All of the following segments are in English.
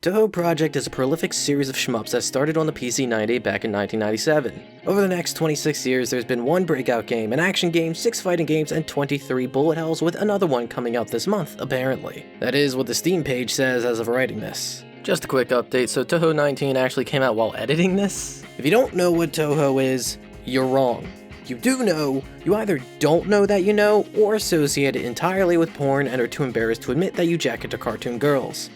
Touhou Project is a prolific series of shmups that started on the PC 98 back in 1997. Over the next 26 years, there's been one breakout game, an action game, 6 fighting games, and 23 bullet hells, with another one coming out this month, apparently. That is what the Steam page says as of writing this. Just a quick update, so Touhou 19 actually came out while editing this? If you don't know what Touhou is, you're wrong. You do know, you either don't know that you know, or associate it entirely with porn and are too embarrassed to admit that you jack into cartoon girls.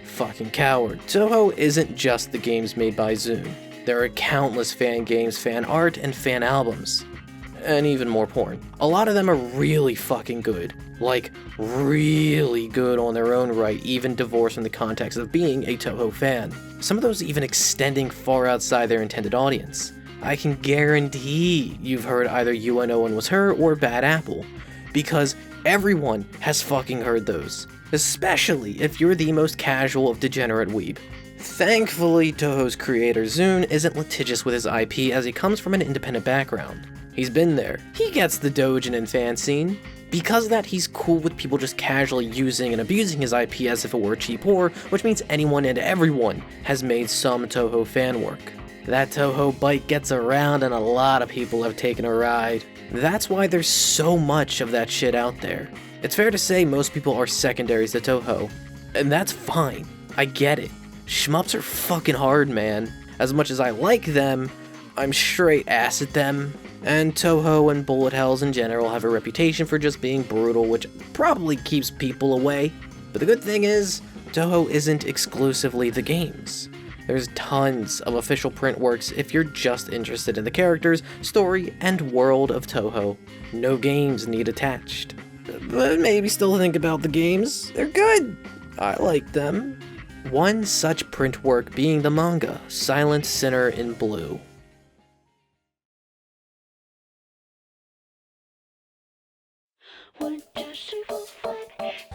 Fucking coward. Touhou isn't just the games made by Zune. There are countless fan games, fan art, and fan albums. And even more porn. A lot of them are really fucking good. Like, really good on their own right, even divorced from the context of being a Touhou fan. Some of those even extending far outside their intended audience. I can guarantee you've heard either You and No One Was Her or Bad Apple, because everyone has fucking heard those. Especially if you're the most casual of degenerate weeb. Thankfully, Touhou's creator Zune isn't litigious with his IP as he comes from an independent background. He's been there. He gets the doujin and fan scene. Because of that, he's cool with people just casually using and abusing his IP as if it were cheap horror, which means anyone and everyone has made some Touhou fan work. That Touhou bike gets around and a lot of people have taken a ride. That's why there's so much of that shit out there. It's fair to say most people are secondaries to Touhou, and that's fine. I get it. Shmups are fucking hard, man. As much as I like them, I'm straight ass at them. And Touhou and bullet hells in general have a reputation for just being brutal, which probably keeps people away. But the good thing is, Touhou isn't exclusively the games. There's tons of official print works if you're just interested in the characters, story, and world of Touhou. No games need attached. But maybe still think about the games. They're good. I like them. One such print work being the manga, Silent Sinner in Blue.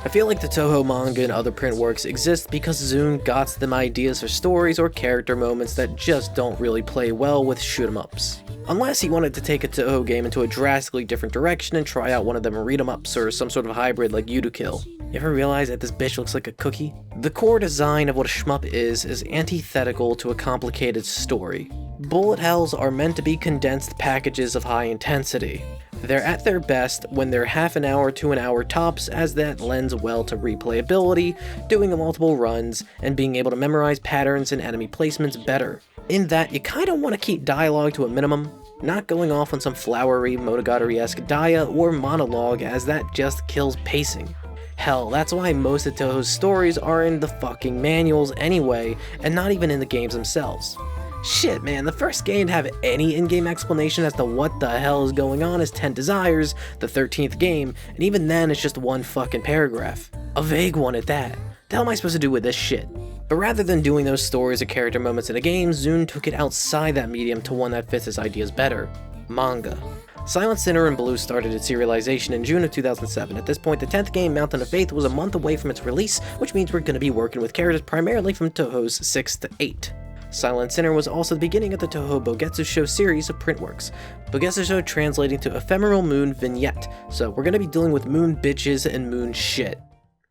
I feel like the Touhou manga and other print works exist because Zune got them ideas for stories or character moments that just don't really play well with shoot-em-ups. Unless he wanted to take a Touhou game into a drastically different direction and try out one of them read-em-ups or some sort of hybrid like Kill. You ever realize that this bitch looks like a cookie? The core design of what a shmup is antithetical to a complicated story. Bullet hells are meant to be condensed packages of high intensity. They're at their best when they're half an hour to an hour tops, as that lends well to replayability, doing multiple runs, and being able to memorize patterns and enemy placements better. In that, you kinda want to keep dialogue to a minimum, not going off on some flowery, Monogatari-esque dia or monologue, as that just kills pacing. Hell, that's why most of Touhou's stories are in the fucking manuals anyway, and not even in the games themselves. Shit, man, the first game to have any in-game explanation as to what the hell is going on is 10 Desires, the 13th game, and even then it's just one fucking paragraph. A vague one at that. The hell am I supposed to do with this shit? But rather than doing those stories or character moments in a game, Zune took it outside that medium to one that fits his ideas better. Manga. Silent Sinner in Blue started its serialization in June of 2007. At this point, the 10th game, Mountain of Faith, was a month away from its release, which means we're going to be working with characters primarily from Touhou's 6th to 8. Silent Sinner was also the beginning of the Touhou Bougetsushou series of print works. Bougetsushou translating to Ephemeral Moon Vignette, so we're gonna be dealing with moon bitches and moon shit.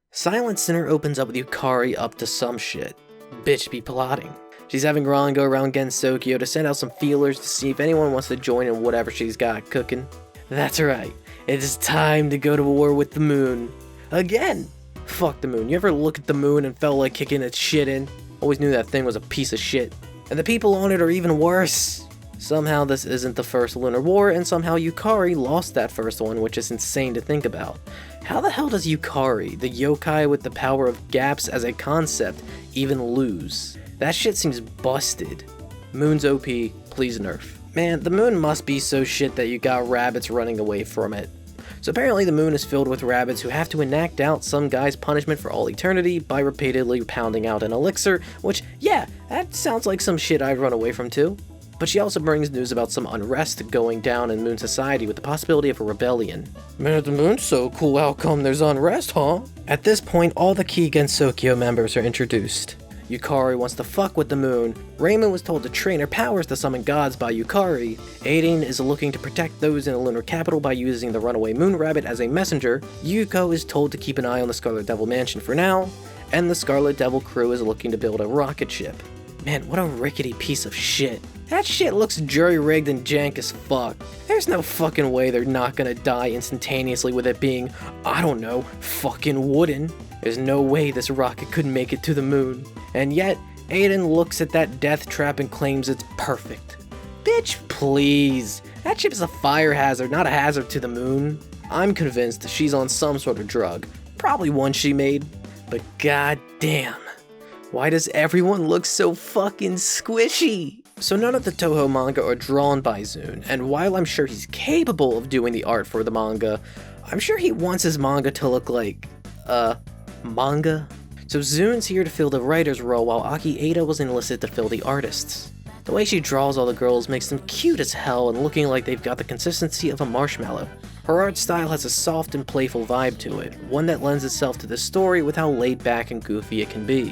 Silent Sinner opens up with Yukari up to some shit. Bitch be plotting. She's having Ron go around Gensokyo to send out some feelers to see if anyone wants to join in whatever she's got cooking. That's right, it is time to go to war with the moon. Again! Fuck the moon. You ever look at the moon and felt like kicking its shit in? Always knew that thing was a piece of shit. And the people on it are even worse. Somehow this isn't the first Lunar War, and somehow Yukari lost that first one, which is insane to think about. How the hell does Yukari, the yokai with the power of gaps as a concept, even lose? That shit seems busted. Moon's OP, please nerf. Man, the moon must be so shit that you got rabbits running away from it. So apparently the moon is filled with rabbits who have to enact out some guy's punishment for all eternity by repeatedly pounding out an elixir, which, yeah, that sounds like some shit I'd run away from too. But she also brings news about some unrest going down in Moon Society with the possibility of a rebellion. Man, the moon's so cool, how come there's unrest, huh? At this point, all the key Gensokyo members are introduced. Yukari wants to fuck with the moon, Raymond was told to train her powers to summon gods by Yukari, Aiden is looking to protect those in the lunar capital by using the runaway moon rabbit as a messenger, Yuko is told to keep an eye on the Scarlet Devil Mansion for now, and the Scarlet Devil crew is looking to build a rocket ship. Man, what a rickety piece of shit. That shit looks jury-rigged and jank as fuck. There's no fucking way they're not gonna die instantaneously with it being, I don't know, fucking wooden. There's no way this rocket could make it to the moon. And yet, Aiden looks at that death trap and claims it's perfect. Bitch, please. That ship is a fire hazard, not a hazard to the moon. I'm convinced she's on some sort of drug. Probably one she made. But goddamn, why does everyone look so fucking squishy? So none of the Touhou manga are drawn by Zune, and while I'm sure he's capable of doing the art for the manga, I'm sure he wants his manga to look like, manga? So Zune's here to fill the writer's role while Aki Ada was enlisted to fill the artist's. The way she draws all the girls makes them cute as hell and looking like they've got the consistency of a marshmallow. Her art style has a soft and playful vibe to it, one that lends itself to the story with how laid back and goofy it can be.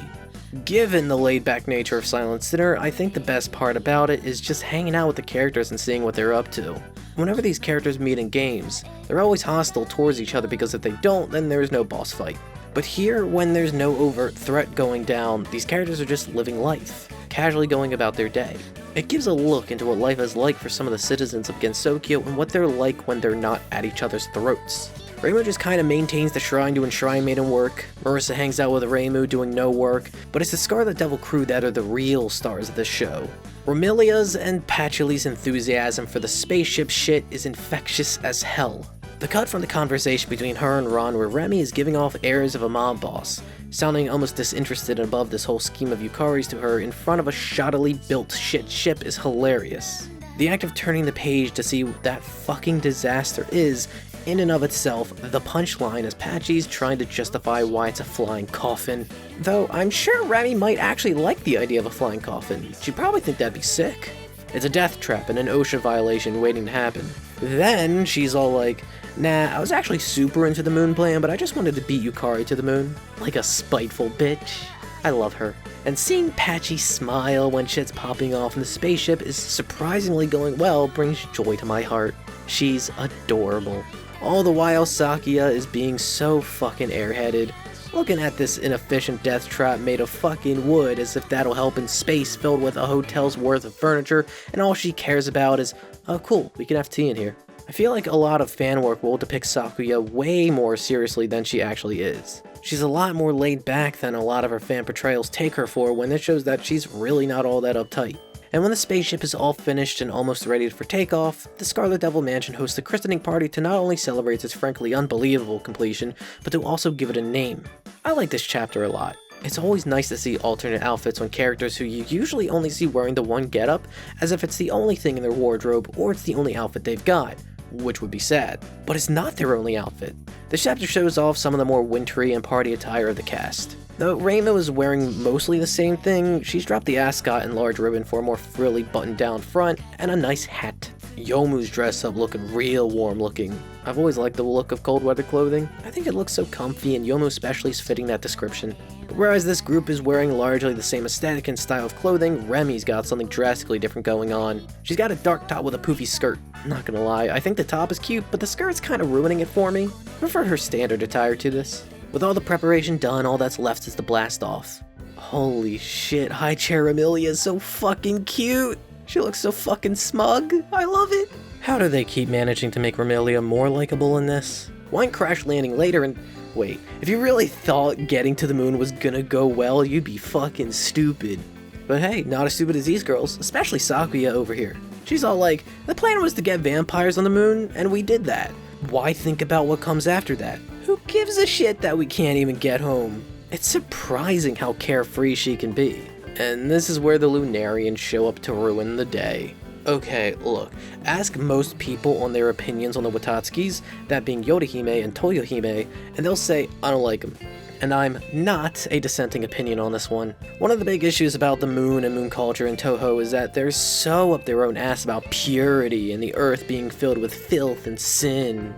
Given the laid back nature of Silent Sinner, I think the best part about it is just hanging out with the characters and seeing what they're up to. Whenever these characters meet in games, they're always hostile towards each other because if they don't, then there's no boss fight. But here, when there's no overt threat going down, these characters are just living life, casually going about their day. It gives a look into what life is like for some of the citizens of Gensokyo and what they're like when they're not at each other's throats. Reimu just kinda maintains the shrine doing shrine maiden work, Marissa hangs out with Reimu doing no work, but it's the Scarlet Devil crew that are the real stars of this show. Romilia's and Patchouly's enthusiasm for the spaceship shit is infectious as hell. The cut from the conversation between her and Ron where Remy is giving off airs of a mob boss, sounding almost disinterested and above this whole scheme of Yukari's to her in front of a shoddily built shit ship is hilarious. The act of turning the page to see what that fucking disaster is, in and of itself, the punchline is Patchy's trying to justify why it's a flying coffin. Though I'm sure Remy might actually like the idea of a flying coffin. She'd probably think that'd be sick. It's a death trap and an OSHA violation waiting to happen. Then she's all like, nah, I was actually super into the moon plan, but I just wanted to beat Yukari to the moon. Like a spiteful bitch. I love her. And seeing Patchy smile when shit's popping off in the spaceship is surprisingly going well brings joy to my heart. She's adorable. All the while Sakuya is being so fucking airheaded, looking at this inefficient death trap made of fucking wood as if that'll help in space filled with a hotel's worth of furniture, and all she cares about is, oh cool, we can have tea in here. I feel like a lot of fan work will depict Sakuya way more seriously than she actually is. She's a lot more laid back than a lot of her fan portrayals take her for when it shows that she's really not all that uptight. And when the spaceship is all finished and almost ready for takeoff, the Scarlet Devil Mansion hosts a christening party to not only celebrate its frankly unbelievable completion, but to also give it a name. I like this chapter a lot. It's always nice to see alternate outfits on characters who you usually only see wearing the one getup, as if it's the only thing in their wardrobe or it's the only outfit they've got, which would be sad. But it's not their only outfit. This chapter shows off some of the more wintry and party attire of the cast. Though Reimu is wearing mostly the same thing, she's dropped the ascot and large ribbon for a more frilly button-down front and a nice hat. Yomu's dressed up looking real warm looking. I've always liked the look of cold weather clothing. I think it looks so comfy and Yomu especially is fitting that description. But whereas this group is wearing largely the same aesthetic and style of clothing, Remy's got something drastically different going on. She's got a dark top with a poofy skirt. Not gonna lie, I think the top is cute, but the skirt's kinda ruining it for me. I prefer her standard attire to this. With all the preparation done, all that's left is the blast off. Holy shit, High Chair Amelia is so fucking cute! She looks so fucking smug. I love it. How do they keep managing to make Romelia more likable in this? One crash landing later and... Wait, if you really thought getting to the moon was gonna go well, you'd be fucking stupid. But hey, not as stupid as these girls, especially Sakuya over here. She's all like, the plan was to get vampires on the moon, and we did that. Why think about what comes after that? Who gives a shit that we can't even get home? It's surprising how carefree she can be. And this is where the Lunarians show up to ruin the day. Okay, look, ask most people on their opinions on the Watatskis, that being Yorihime and Toyohime, and they'll say, I don't like them. And I'm not a dissenting opinion on this one. One of the big issues about the moon and moon culture in Touhou is that they're so up their own ass about purity and the earth being filled with filth and sin.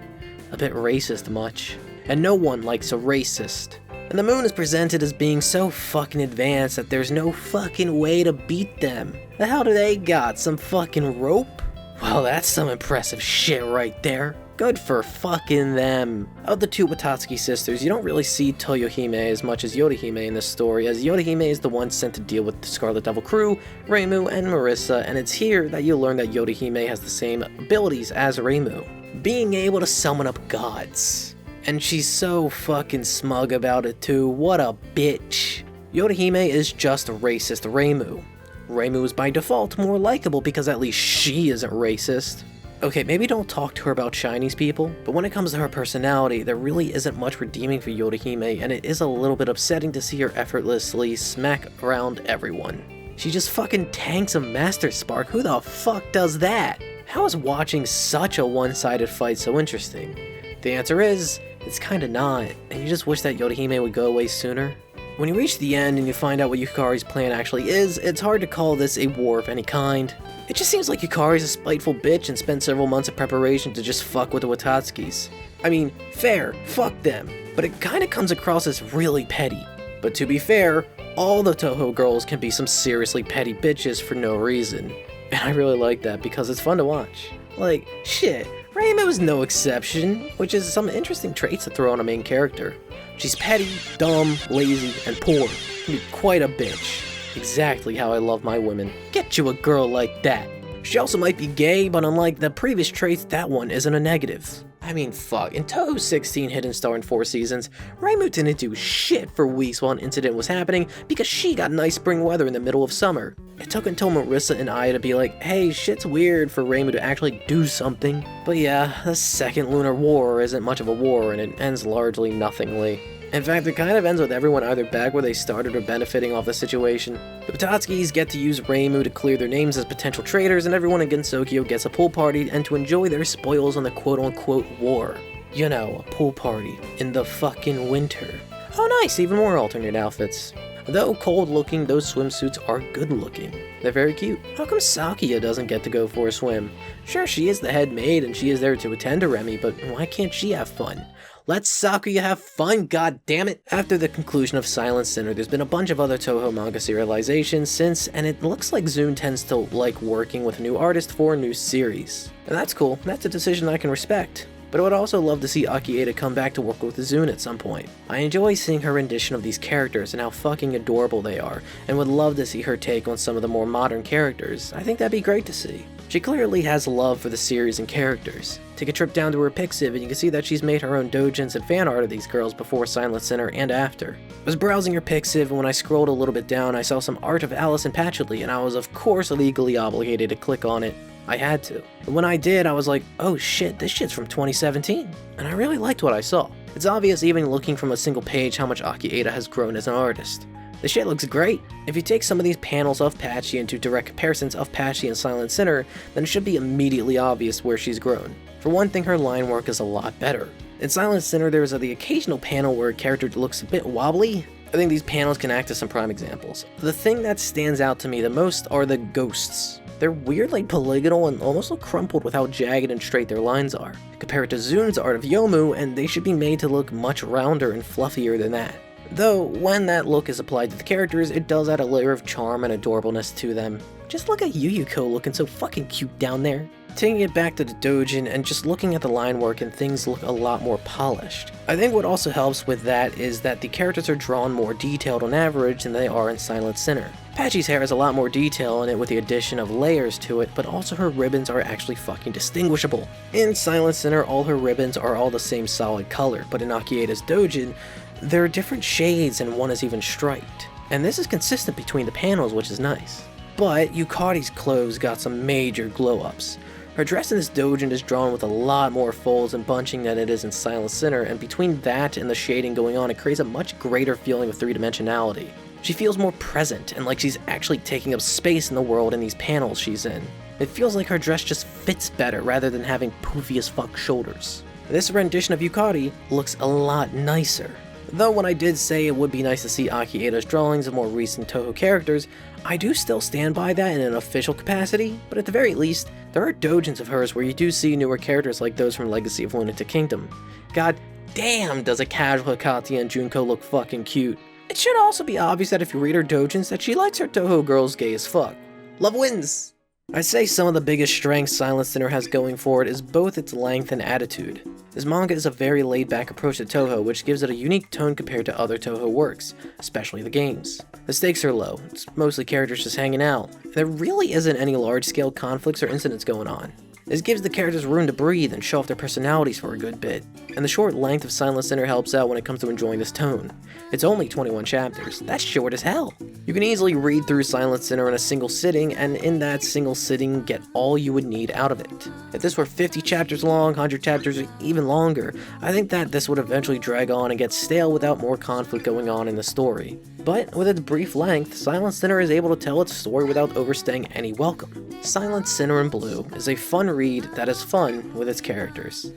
A bit racist much. And no one likes a racist. And the moon is presented as being so fucking advanced that there's no fucking way to beat them. The hell do they got? Some fucking rope? Well, that's some impressive shit right there. Good for fucking them. Of the two Watatsuki sisters, you don't really see Toyohime as much as Yorihime in this story, as Yorihime is the one sent to deal with the Scarlet Devil crew, Reimu, and Marissa, and it's here that you'll learn that Yorihime has the same abilities as Reimu, being able to summon up gods. And she's so fucking smug about it too, what a bitch. Yorihime is just racist Reimu. Reimu is by default more likable because at least she isn't racist. Okay, maybe don't talk to her about Chinese people, but when it comes to her personality, there really isn't much redeeming for Yorihime, and it is a little bit upsetting to see her effortlessly smack around everyone. She just fucking tanks a Master Spark. Who the fuck does that? How is watching such a one-sided fight so interesting? The answer is, it's kinda not, and you just wish that Yorihime would go away sooner. When you reach the end and you find out what Yukari's plan actually is, it's hard to call this a war of any kind. It just seems like Yukari's a spiteful bitch and spent several months of preparation to just fuck with the Watatsukis. I mean, fair, fuck them, but it kinda comes across as really petty. But to be fair, all the Touhou girls can be some seriously petty bitches for no reason. And I really like that because it's fun to watch. Like, shit, Reimu is no exception, which is some interesting traits to throw on a main character. She's petty, dumb, lazy, and poor. Can be quite a bitch. Exactly how I love my women. Get you a girl like that. She also might be gay, but unlike the previous traits, that one isn't a negative. I mean, fuck, in Touhou's 16 Hidden Star in 4 seasons, Reimu didn't do shit for weeks while an incident was happening because she got nice spring weather in the middle of summer. It took until Marissa and Aya to be like, hey, shit's weird for Reimu to actually do something. But yeah, the second Lunar War isn't much of a war and it ends largely nothingly. In fact, it kind of ends with everyone either back where they started or benefiting off the situation. The Watatsukis get to use Reimu to clear their names as potential traitors, and everyone in Gensokyo gets a pool party and to enjoy their spoils on the quote-unquote war. You know, a pool party in the fucking winter. Oh nice, even more alternate outfits. Though cold-looking, those swimsuits are good-looking. They're very cute. How come Sakuya doesn't get to go for a swim? Sure, she is the head maid and she is there to attend to Remy, but why can't she have fun? Let Sakuya have fun, goddammit! After the conclusion of Silent Sinner, there's been a bunch of other Touhou manga serializations since, and it looks like ZUN tends to like working with a new artist for a new series. And that's cool, that's a decision I can respect. But I would also love to see Akieda come back to work with ZUN at some point. I enjoy seeing her rendition of these characters and how fucking adorable they are, and would love to see her take on some of the more modern characters. I think that'd be great to see. She clearly has love for the series and characters. Take a trip down to her Pixiv and you can see that she's made her own doujins and fan art of these girls before Silent Sinner and after. I was browsing her Pixiv and when I scrolled a little bit down I saw some art of Alice and Patchouli and I was of course legally obligated to click on it. I had to. And when I did, I was like, oh shit, this shit's from 2017. And I really liked what I saw. It's obvious even looking from a single page how much Akieda has grown as an artist. The shit looks great. If you take some of these panels of Patchy and do direct comparisons of Patchy and Silent Sinner, then it should be immediately obvious where she's grown. For one thing, her line work is a lot better. In Silent Sinner, there is the occasional panel where a character looks a bit wobbly. I think these panels can act as some prime examples. The thing that stands out to me the most are the ghosts. They're weirdly polygonal and almost look crumpled with how jagged and straight their lines are. Compare it to ZUN's art of Yomu, and they should be made to look much rounder and fluffier than that. Though, when that look is applied to the characters, it does add a layer of charm and adorableness to them. Just look at Yuyuko looking so fucking cute down there. Taking it back to the doujin and just looking at the line work and things look a lot more polished. I think what also helps with that is that the characters are drawn more detailed on average than they are in Silent Sinner. Patchy's hair has a lot more detail in it with the addition of layers to it, but also her ribbons are actually fucking distinguishable. In Silent Sinner, all her ribbons are all the same solid color, but in Akieda's doujin, there are different shades and one is even striped. And this is consistent between the panels, which is nice. But Yukari's clothes got some major glow-ups. Her dress in this doujin is drawn with a lot more folds and bunching than it is in Silent Sinner, and between that and the shading going on, it creates a much greater feeling of three-dimensionality. She feels more present and like she's actually taking up space in the world in these panels she's in. It feels like her dress just fits better rather than having poofy as fuck shoulders. This rendition of Yukari looks a lot nicer. Though when I did say it would be nice to see Akieda's drawings of more recent Touhou characters, I do still stand by that in an official capacity, but at the very least, there are doujins of hers where you do see newer characters like those from Legacy of Lunatic Kingdom. God damn does a casual Hikati and Junko look fucking cute. It should also be obvious that if you read her doujins that she likes her Touhou girls gay as fuck. Love wins! I'd say some of the biggest strengths Silent Sinner has going for it is both its length and attitude. This manga is a very laid-back approach to Touhou, which gives it a unique tone compared to other Touhou works, especially the games. The stakes are low, it's mostly characters just hanging out, and there really isn't any large-scale conflicts or incidents going on. This gives the characters room to breathe and show off their personalities for a good bit, and the short length of Silent Sinner helps out when it comes to enjoying this tone. It's only 21 chapters, that's short as hell! You can easily read through Silent Sinner in a single sitting, and in that single sitting, get all you would need out of it. If this were 50 chapters long, 100 chapters, or even longer, I think that this would eventually drag on and get stale without more conflict going on in the story. But with its brief length, Silent Sinner is able to tell its story without overstaying any welcome. Silent Sinner in Blue is a fun read that is fun with its characters.